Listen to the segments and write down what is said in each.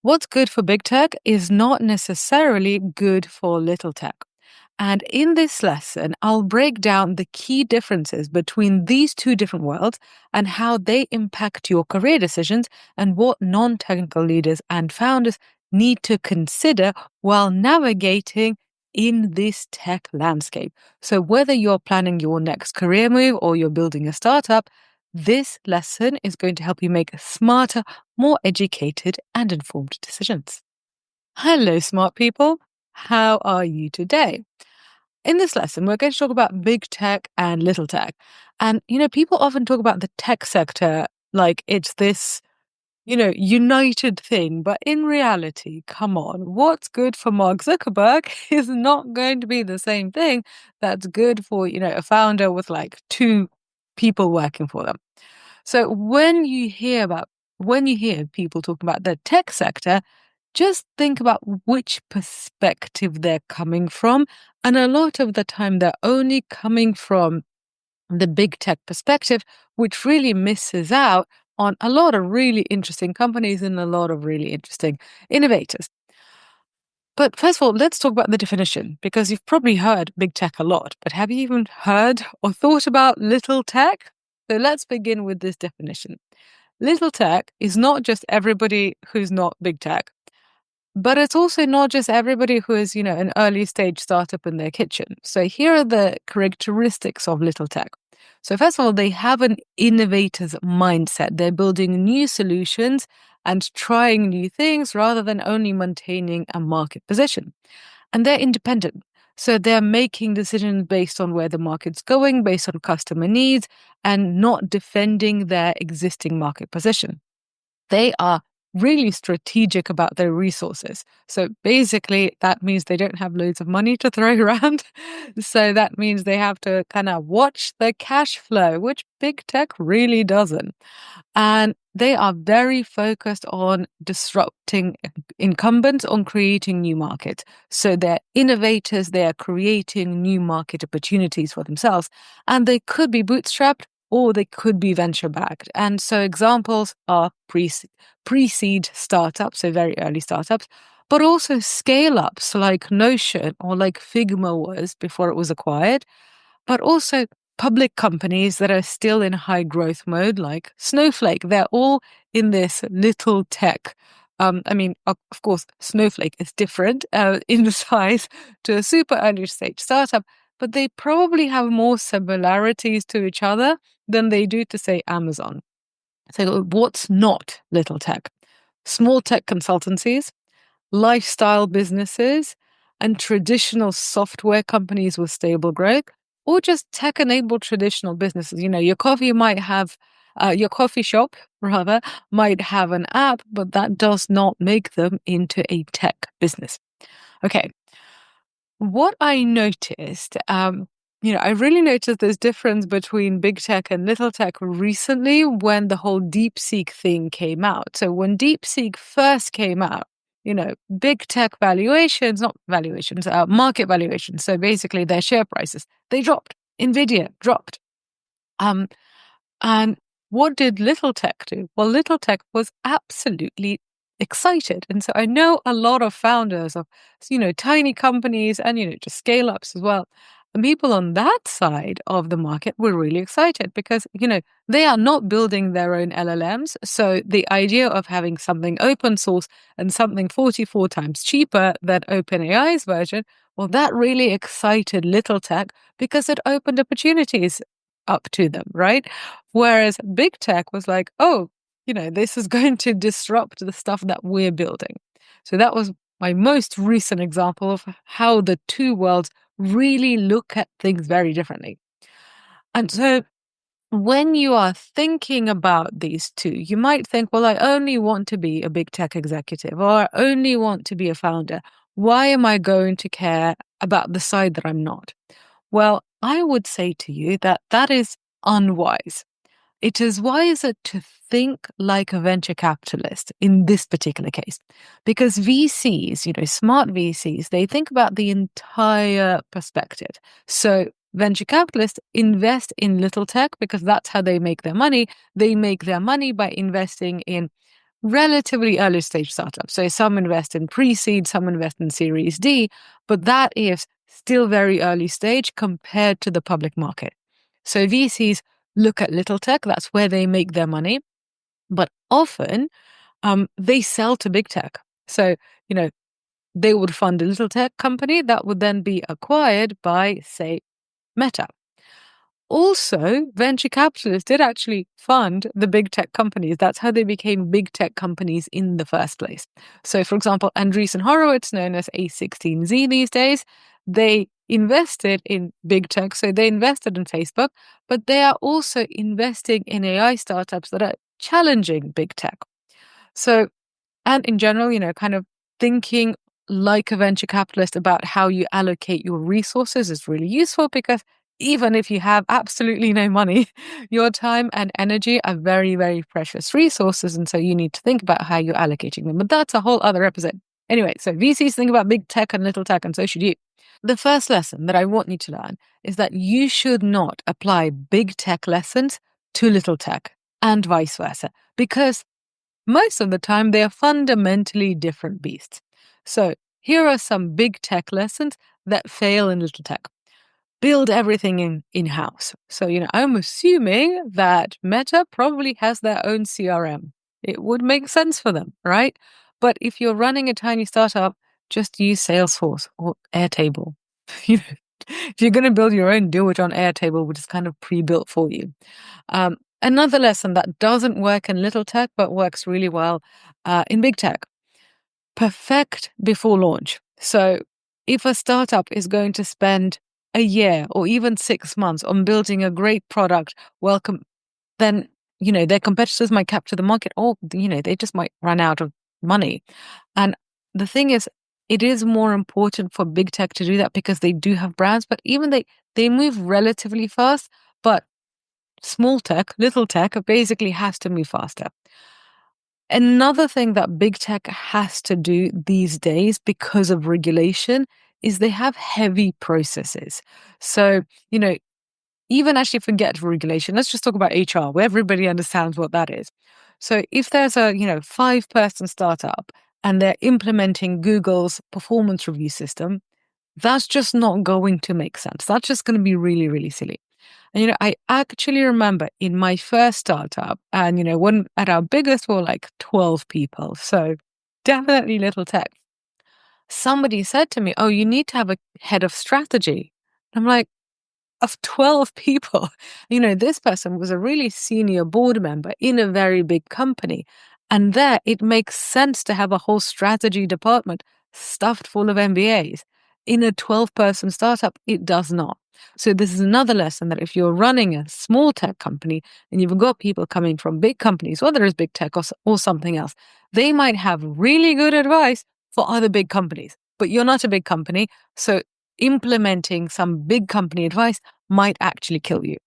What's good for big tech is not necessarily good for little tech. And in this lesson, I'll break down the key differences between these two different worlds and how they impact your career decisions and what non-technical leaders and founders need to consider while navigating in this tech landscape. So whether you're planning your next career move or you're building a startup, this lesson is going to help you make smarter, more educated and informed decisions. Hello, smart people. How are you today? In this lesson, we're going to talk about big tech and little tech. And, people often talk about the tech sector like it's this, united thing. But in reality, come on, what's good for Mark Zuckerberg is not going to be the same thing that's good for, a founder with like two people working for them. So when you hear people talking about the tech sector, just think about which perspective they're coming from. And a lot of the time, they're only coming from the big tech perspective, which really misses out on a lot of really interesting companies and a lot of really interesting innovators. But first of all, let's talk about the definition, because you've probably heard big tech a lot, but have you even heard or thought about little tech? So let's begin with this definition. Little tech is not just everybody who's not big tech, but it's also not just everybody who is, an early stage startup in their kitchen. So here are the characteristics of little tech. So first of all, they have an innovator's mindset. They're building new solutions and trying new things rather than only maintaining a market position. And they're independent. So they're making decisions based on where the market's going, based on customer needs, and not defending their existing market position. They are really strategic about their resources. So basically, that means they don't have loads of money to throw around. So that means they have to kind of watch the cash flow, which big tech really doesn't. And they are very focused on disrupting incumbents, on creating new markets. So they're innovators, they are creating new market opportunities for themselves. And they could be bootstrapped or they could be venture backed. And so examples are pre-seed startups, so very early startups, but also scale ups like Notion or like Figma was before it was acquired, but also public companies that are still in high growth mode like Snowflake. They're all in this little tech. Of course, Snowflake is different in size to a super early stage startup, but they probably have more similarities to each other than they do to, say, Amazon. So what's not little tech? Small tech consultancies, lifestyle businesses, and traditional software companies with stable growth, or just tech-enabled traditional businesses. Your your coffee shop, rather, might have an app, but that does not make them into a tech business. Okay. What I noticed, I really noticed this difference between big tech and little tech recently when the whole DeepSeek thing came out. So when DeepSeek first came out, big tech valuations, not valuations, market valuations. So basically their share prices, they dropped. Nvidia dropped. And what did little tech do? Well, little tech was absolutely excited. And so I know a lot of founders of, tiny companies and, just scale ups as well. And people on that side of the market were really excited because, they are not building their own LLMs. So the idea of having something open source and something 44 times cheaper than OpenAI's version, well, that really excited little tech because it opened opportunities up to them, right? Whereas big tech was like, oh, this is going to disrupt the stuff that we're building. So that was my most recent example of how the two worlds really look at things very differently. And so when you are thinking about these two, you might think, well, I only want to be a big tech executive or I only want to be a founder. Why am I going to care about the side that I'm not? Well, I would say to you that that is unwise. It is wiser to think like a venture capitalist in this particular case, because VCs, smart VCs, they think about the entire perspective. So venture capitalists invest in little tech because that's how they make their money. They make their money by investing in relatively early stage startups. So some invest in pre-seed, some invest in Series D, but that is still very early stage compared to the public market. So VCs look at little tech, that's where they make their money, but often they sell to big tech. So, they would fund a little tech company that would then be acquired by, say, Meta. Also, venture capitalists did actually fund the big tech companies. That's how they became big tech companies in the first place. So, for example, Andreessen Horowitz, known as A16Z these days, they invested in big tech. So they invested in Facebook, but they are also investing in AI startups that are challenging big tech. So, and in general, kind of thinking like a venture capitalist about how you allocate your resources is really useful because even if you have absolutely no money, your time and energy are very, very precious resources. And so you need to think about how you're allocating them. But that's a whole other episode. Anyway, so VCs think about big tech and little tech, and so should you. The first lesson that I want you to learn is that you should not apply big tech lessons to little tech and vice versa, because most of the time, they are fundamentally different beasts. So, here are some big tech lessons that fail in little tech. Build everything in-house. So, I'm assuming that Meta probably has their own CRM. It would make sense for them, right? But if you're running a tiny startup, just use Salesforce or Airtable. If you're going to build your own, do it on Airtable, which is kind of pre-built for you. Another lesson that doesn't work in little tech, but works really well in big tech: perfect before launch. So if a startup is going to spend a year or even 6 months on building a great product, then, their competitors might capture the market, or, they just might run out of money. And the thing is, it is more important for big tech to do that because they do have brands, but even they move relatively fast, but small tech, little tech basically has to move faster. Another thing that big tech has to do these days because of regulation is they have heavy processes. So, even actually forget regulation, let's just talk about HR, where everybody understands what that is. So if there's a, 5-person startup and they're implementing Google's performance review system, that's just not going to make sense. That's just going to be really, really silly. And, I actually remember in my first startup, and, when at our biggest, we were like 12 people. So definitely little tech. Somebody said to me, "Oh, you need to have a head of strategy." I'm like, of 12 people. This person was a really senior board member in a very big company. And there, it makes sense to have a whole strategy department stuffed full of MBAs. In a 12-person startup, it does not. So this is another lesson that if you're running a small tech company and you've got people coming from big companies, whether it's big tech or something else, they might have really good advice for other big companies. But you're not a big company, so implementing some big company advice might actually kill you.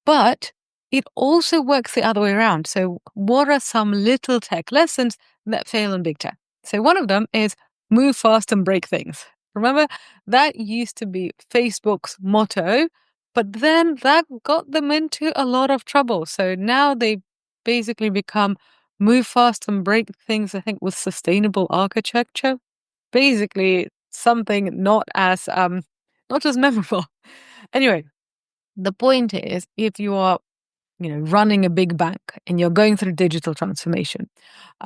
But it also works the other way around. So, what are some little tech lessons that fail in big tech? So, one of them is move fast and break things. Remember, that used to be Facebook's motto, but then that got them into a lot of trouble. So now they basically become move fast and break things, I think, with sustainable architecture. Basically, something not as memorable. Anyway, the point is, if you are, running a big bank and you're going through digital transformation,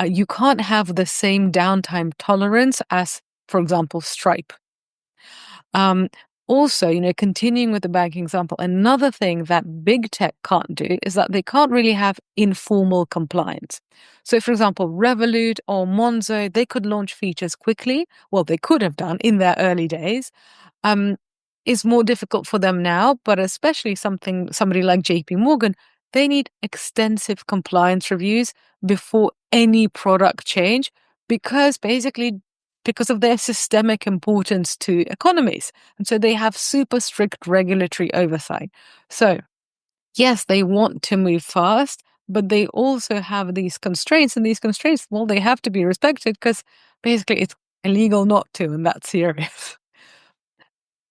you can't have the same downtime tolerance as, for example, Stripe. Um, Also, continuing with the banking example, another thing that big tech can't do is that they can't really have informal compliance. So, for example, Revolut or Monzo, they could launch features quickly. Well, they could have done in their early days. Um, is more difficult for them now, but especially somebody like JP Morgan, they need extensive compliance reviews before any product change because of their systemic importance to economies. And so they have super strict regulatory oversight. So, yes, they want to move fast, but they also have these constraints. And these constraints, well, they have to be respected because basically it's illegal not to, and that's serious.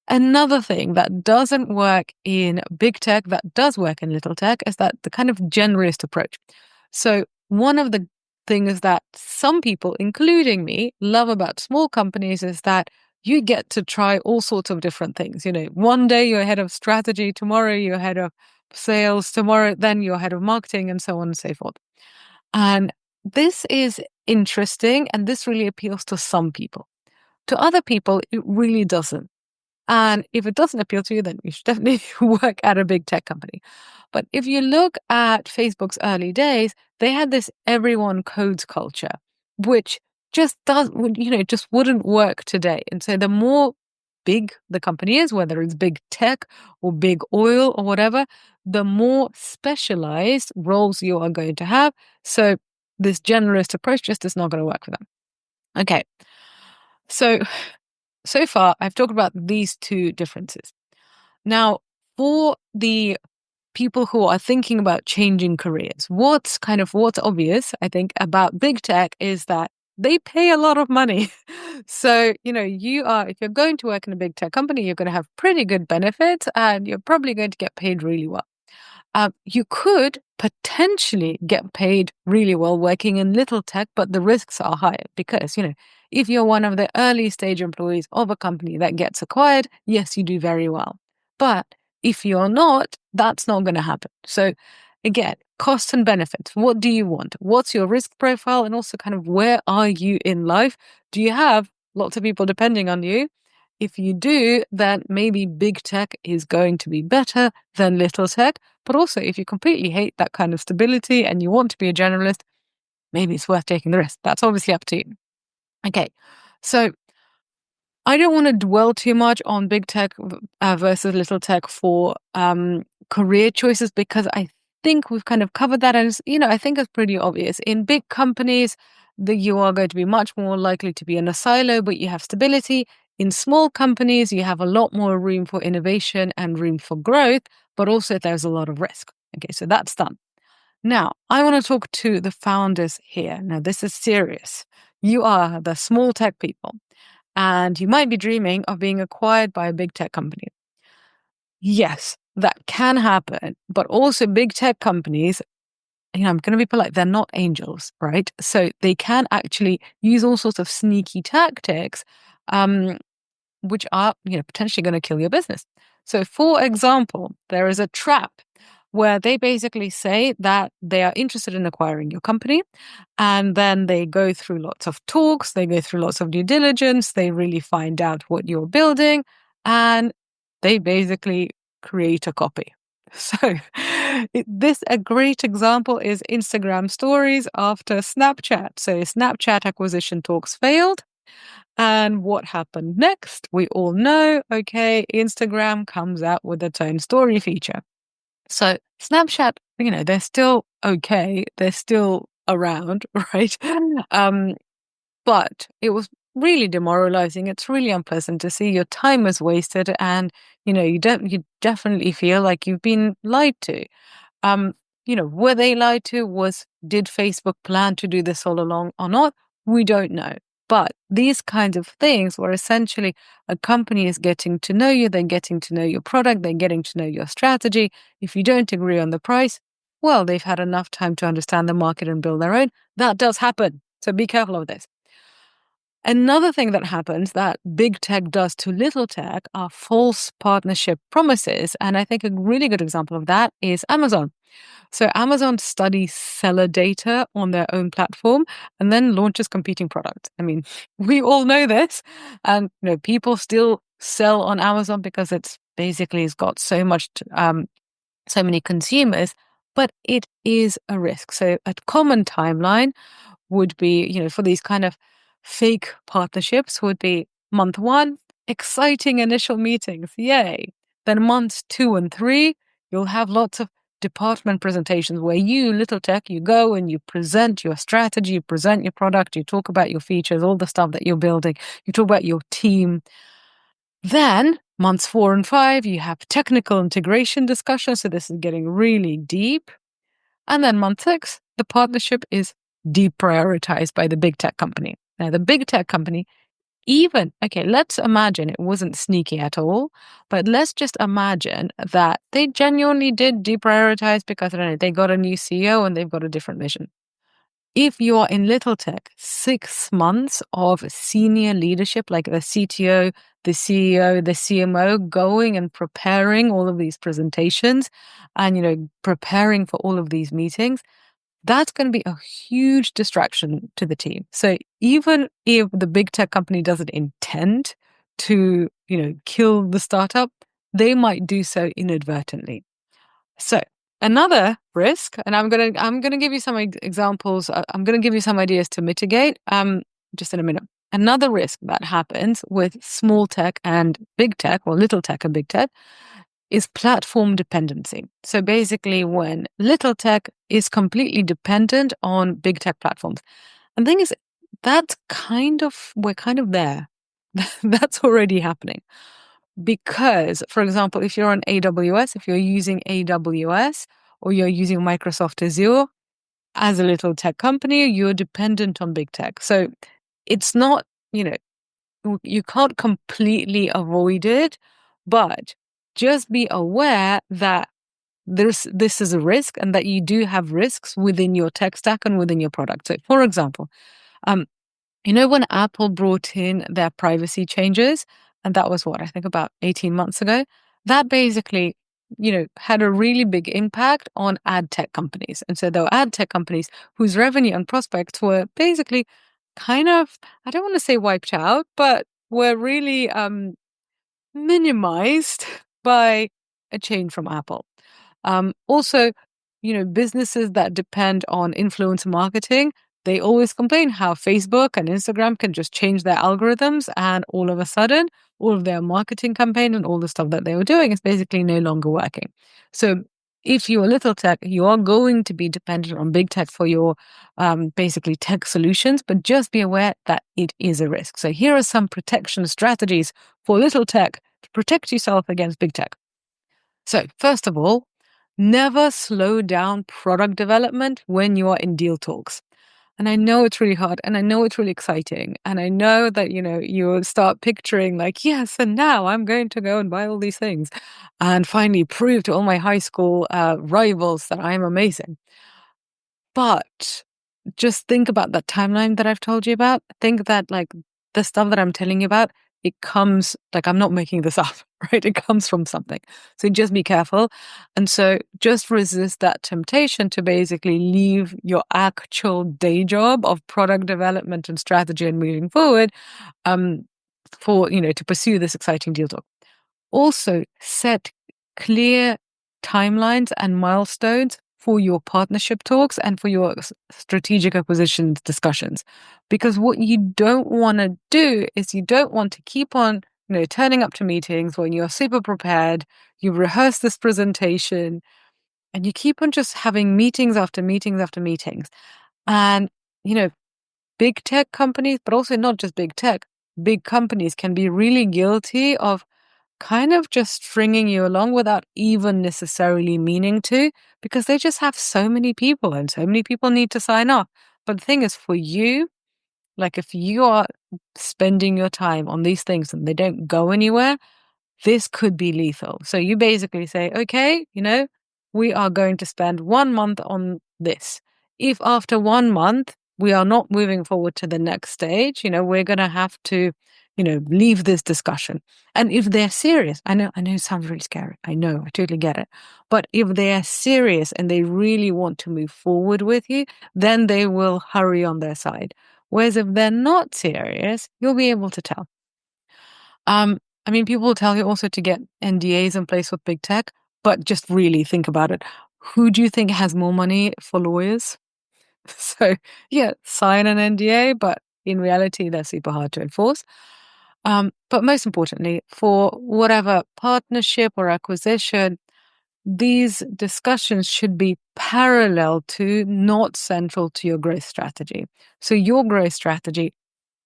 Another thing that doesn't work in big tech that does work in little tech is that the kind of generalist approach. So one of the things that some people, including me, love about small companies is that you get to try all sorts of different things. One day you're head of strategy, tomorrow you're head of sales, tomorrow then you're head of marketing, and so on and so forth. And this is interesting, and this really appeals to some people. To other people, it really doesn't. And if it doesn't appeal to you, then you should definitely work at a big tech company. But if you look at Facebook's early days, they had this everyone codes culture, which just wouldn't work today. And so the more big the company is, whether it's big tech or big oil or whatever, the more specialized roles you are going to have. So this generalist approach just is not going to work for them. Okay. So far, I've talked about these two differences. Now, for the people who are thinking about changing careers, what's obvious, I think, about big tech is that they pay a lot of money. So, if you're going to work in a big tech company, you're going to have pretty good benefits and you're probably going to get paid really well. You could potentially get paid really well working in little tech, but the risks are higher because, if you're one of the early stage employees of a company that gets acquired, yes, you do very well. But if you're not, that's not going to happen. So again, costs and benefits. What do you want? What's your risk profile? And also kind of where are you in life? Do you have lots of people depending on you? If you do, then maybe big tech is going to be better than little tech. But also, if you completely hate that kind of stability and you want to be a generalist, maybe it's worth taking the risk. That's obviously up to you. Okay, so I don't want to dwell too much on big tech versus little tech for career choices because I think we've kind of covered that. And, I think it's pretty obvious. In big companies, you are going to be much more likely to be in a silo, but you have stability. In small companies, you have a lot more room for innovation and room for growth, but also there's a lot of risk. Okay, so that's done. Now, I want to talk to the founders here. Now, this is serious. You are the small tech people, and you might be dreaming of being acquired by a big tech company. Yes, that can happen, but also big tech companies, I'm going to be polite, they're not angels, right? So they can actually use all sorts of sneaky tactics, which are, potentially going to kill your business. So, for example, there is a trap where they basically say that they are interested in acquiring your company. And then they go through lots of talks, they go through lots of due diligence, they really find out what you're building, and they basically create a copy. So, a great example is Instagram stories after Snapchat. So, Snapchat acquisition talks failed. And what happened next? We all know, okay, Instagram comes out with its own story feature. So Snapchat, they're still okay. They're still around, right? But it was really demoralizing. It's really unpleasant to see your time is wasted and, you definitely feel like you've been lied to. Were they lied to? Did Facebook plan to do this all along or not? We don't know. But these kinds of things where essentially a company is getting to know you, they're getting to know your product, they're getting to know your strategy. If you don't agree on the price, well, they've had enough time to understand the market and build their own. That does happen. So be careful of this. Another thing that happens that big tech does to little tech are false partnership promises. And I think a really good example of that is Amazon. So Amazon studies seller data on their own platform and then launches competing products. I mean, we all know this, and people still sell on Amazon because it's got so many consumers, but it is a risk. So a common timeline would be, for these kind of fake partnerships would be month 1, exciting initial meetings, yay. Then months 2 and 3, you'll have lots of department presentations where you, little tech, you go and you present your strategy, you present your product, you talk about your features, all the stuff that you're building, you talk about your team. Then months 4 and 5, you have technical integration discussions. So this is getting really deep. And then month 6, the partnership is deprioritized by the big tech company. Now, the big tech company, let's imagine it wasn't sneaky at all, but let's just imagine that they genuinely did deprioritize because, I don't know, they got a new CEO and they've got a different vision. If you are in little tech, 6 months of senior leadership, like the CTO, the CEO, the CMO, going and preparing all of these presentations and, preparing for all of these meetings, that's going to be a huge distraction to the team. So even if the big tech company doesn't intend to, kill the startup, they might do so inadvertently. So another risk, and I'm gonna give you some examples. I'm gonna give you some ideas to mitigate. Just in a minute. Another risk that happens with small tech and big tech, or little tech and big tech, is platform dependency. So basically, when little tech is completely dependent on big tech platforms, and the thing is, we're kind of there. That's already happening. Because, for example, if you're on AWS, if you're using AWS or you're using Microsoft Azure, as a little tech company, you're dependent on big tech. So it's not, you can't completely avoid it, but just be aware that this is a risk and that you do have risks within your tech stack and within your product. So, for example, um, when Apple brought in their privacy changes, and that was what, I think about 18 months ago, that basically, had a really big impact on ad tech companies. And so there were ad tech companies whose revenue and prospects were basically kind of, I don't want to say wiped out, but were really minimized by a change from Apple. Also, businesses that depend on influencer marketing, they always complain how Facebook and Instagram can just change their algorithms and all of a sudden, all of their marketing campaign and all the stuff that they were doing is basically no longer working. So if you're little tech, you are going to be dependent on big tech for your basically tech solutions, but just be aware that it is a risk. So here are some protection strategies for little tech to protect yourself against big tech. So first of all, never slow down product development when you are in deal talks. And I know it's really hard and I know it's really exciting. And I know that, you'll start picturing like, yes, and now I'm going to go and buy all these things and finally prove to all my high school rivals that I am amazing. But just think about that timeline that I've told you about. Think that like the stuff that I'm telling you about, it comes like I'm not making this up, right? It comes from something. So just be careful. And so just resist that temptation to basically leave your actual day job of product development and strategy and moving forward um to pursue this exciting deal talk. Also, set clear timelines and milestones for your partnership talks and for your strategic acquisitions discussions. Because what you don't want to do is you don't want to keep on, turning up to meetings when you're super prepared, you rehearse this presentation, and you keep on just having meetings after meetings after meetings. And, big tech companies, but also not just big tech, big companies can be really guilty of kind of just stringing you along without even necessarily meaning to, because they just have so many people and so many people need to sign off. But the thing is, for you, like if you are spending your time on these things and they don't go anywhere, this could be lethal. So you basically say, okay, we are going to spend 1 month on this. If after 1 month we are not moving forward to the next stage, we're going to have to, leave this discussion. And if they're serious, I know it sounds really scary. I know, I totally get it. But if they are serious and they really want to move forward with you, then they will hurry on their side. Whereas if they're not serious, you'll be able to tell. I mean, people will tell you also to get NDAs in place with big tech, but just really think about it. Who do you think has more money for lawyers? So, yeah, sign an NDA, but in reality, they're super hard to enforce. But most importantly, for whatever partnership or acquisition, these discussions should be parallel to, not central to your growth strategy. So, your growth strategy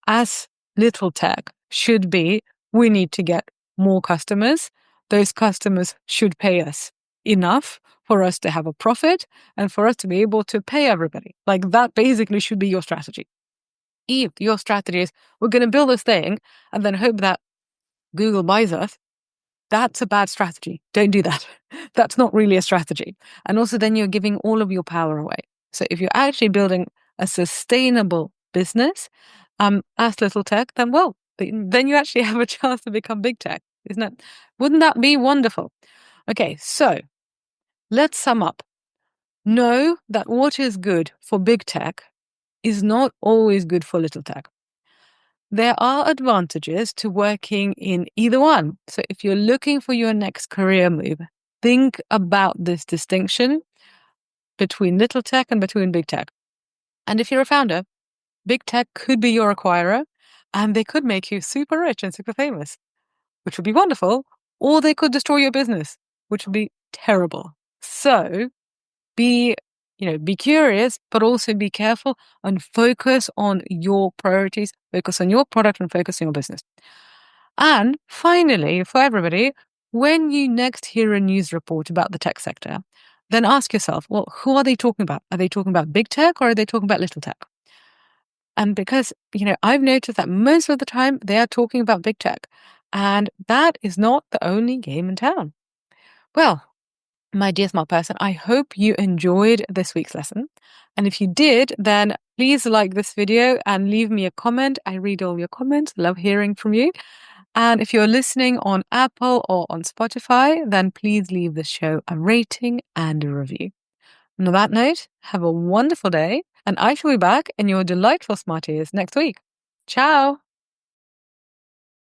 as little tech should be, we need to get more customers. Those customers should pay us enough for us to have a profit and for us to be able to pay everybody. Like that basically should be your strategy. If your strategy is, we're going to build this thing and then hope that Google buys us, that's a bad strategy. Don't do that. That's not really a strategy. And also then you're giving all of your power away. So if you're actually building a sustainable business as little tech, then then you actually have a chance to become big tech, isn't it? Wouldn't that be wonderful? Okay, so let's sum up. Know that what is good for big tech is not always good for little tech. There are advantages to working in either one. So if you're looking for your next career move, think about this distinction between little tech and between big tech. And if you're a founder, big tech could be your acquirer and they could make you super rich and super famous, which would be wonderful, or they could destroy your business, which would be terrible. So be curious, but also be careful and focus on your priorities, focus on your product and focus on your business. And finally, for everybody, when you next hear a news report about the tech sector, then ask yourself, well, who are they talking about? Are they talking about big tech or are they talking about little tech? And because, I've noticed that most of the time they are talking about big tech, and that is not the only game in town. Well, my dear smart person, I hope you enjoyed this week's lesson. And if you did, then please like this video and leave me a comment. I read all your comments, love hearing from you. And if you're listening on Apple or on Spotify, then please leave the show a rating and a review. And on that note, have a wonderful day, and I shall be back in your delightful smart ears next week. Ciao!